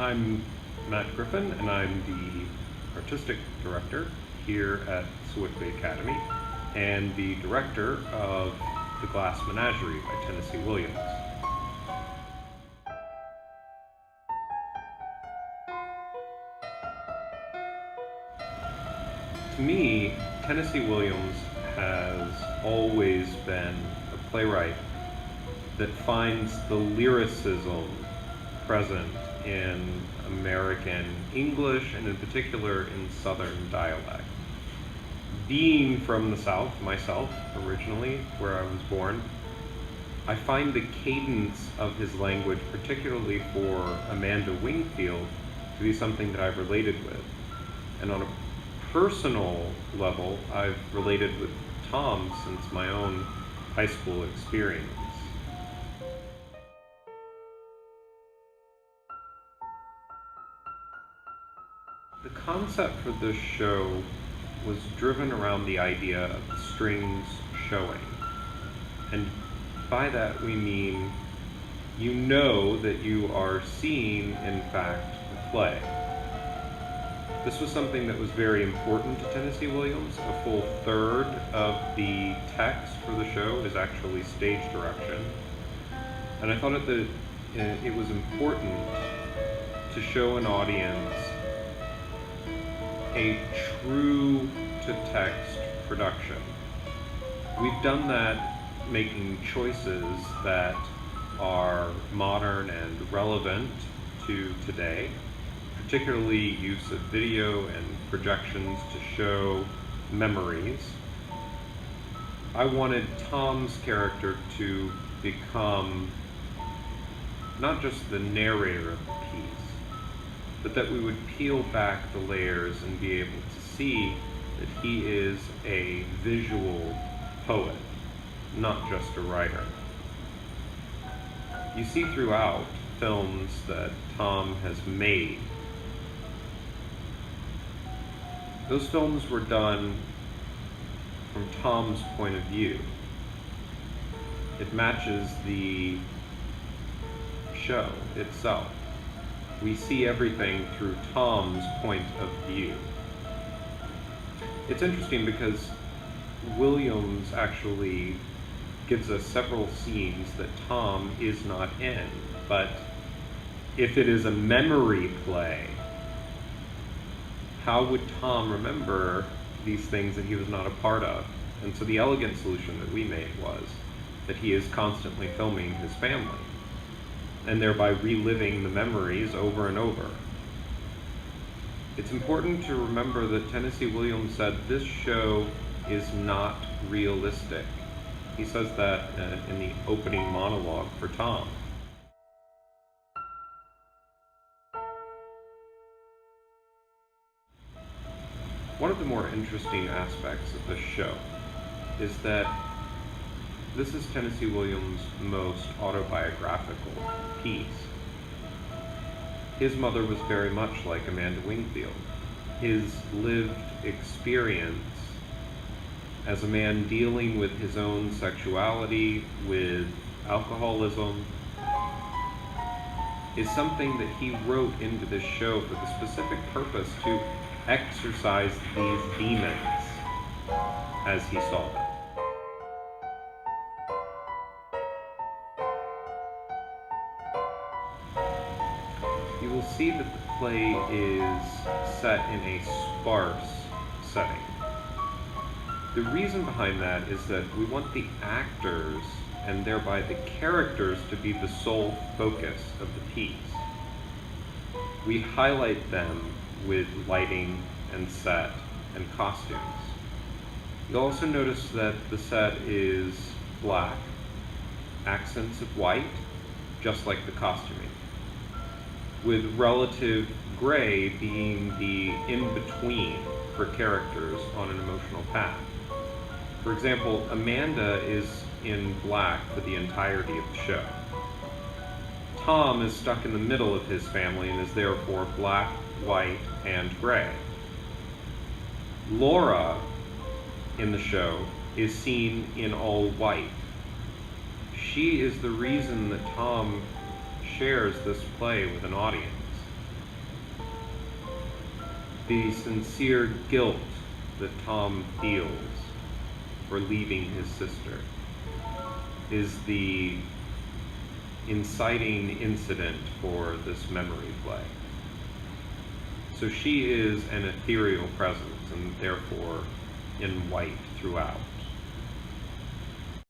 I'm Matt Griffin, and I'm the artistic director here at Sewickley Academy and the director of The Glass Menagerie by Tennessee Williams. To me, Tennessee Williams has always been a playwright that finds the lyricism present in American English and in particular in Southern dialect. Being from the South myself, originally, where I was born, I find the cadence of his language, particularly for Amanda Wingfield, to be something that I've related with. And on a personal level, I've related with Tom since my own high school experience. The concept for this show was driven around the idea of the strings showing. And by that we mean you know that you are seeing, in fact, a play. This was something that was very important to Tennessee Williams. A full third of the text for the show is actually stage direction. And I thought that it was important to show an audience a true to text production. We've done that making choices that are modern and relevant to today, particularly use of video and projections to show memories. I wanted Tom's character to become not just the narrator of the piece, but that we would peel back the layers and be able to see that he is a visual poet, not just a writer. You see throughout films that Tom has made, those films were done from Tom's point of view. It matches the show itself. We see everything through Tom's point of view. It's interesting because Williams actually gives us several scenes that Tom is not in, but if it is a memory play, how would Tom remember these things that he was not a part of? And so the elegant solution that we made was that he is constantly filming his family, and thereby reliving the memories over and over. It's important to remember that Tennessee Williams said this show is not realistic. He says that in the opening monologue for Tom. One of the more interesting aspects of this show is that this is Tennessee Williams' most autobiographical piece. His mother was very much like Amanda Wingfield. His lived experience as a man dealing with his own sexuality, with alcoholism, is something that he wrote into this show for the specific purpose to exorcise these demons as he saw them. You will see that the play is set in a sparse setting. The reason behind that is that we want the actors and thereby the characters to be the sole focus of the piece. We highlight them with lighting and set and costumes. You'll also notice that the set is black, accents of white, just like the costuming, with relative gray being the in-between for characters on an emotional path. For example, Amanda is in black for the entirety of the show. Tom is stuck in the middle of his family and is therefore black, white, and gray. Laura in the show is seen in all white. She is the reason that Tom shares this play with an audience. The sincere guilt that Tom feels for leaving his sister is the inciting incident for this memory play. So she is an ethereal presence, and therefore in white throughout.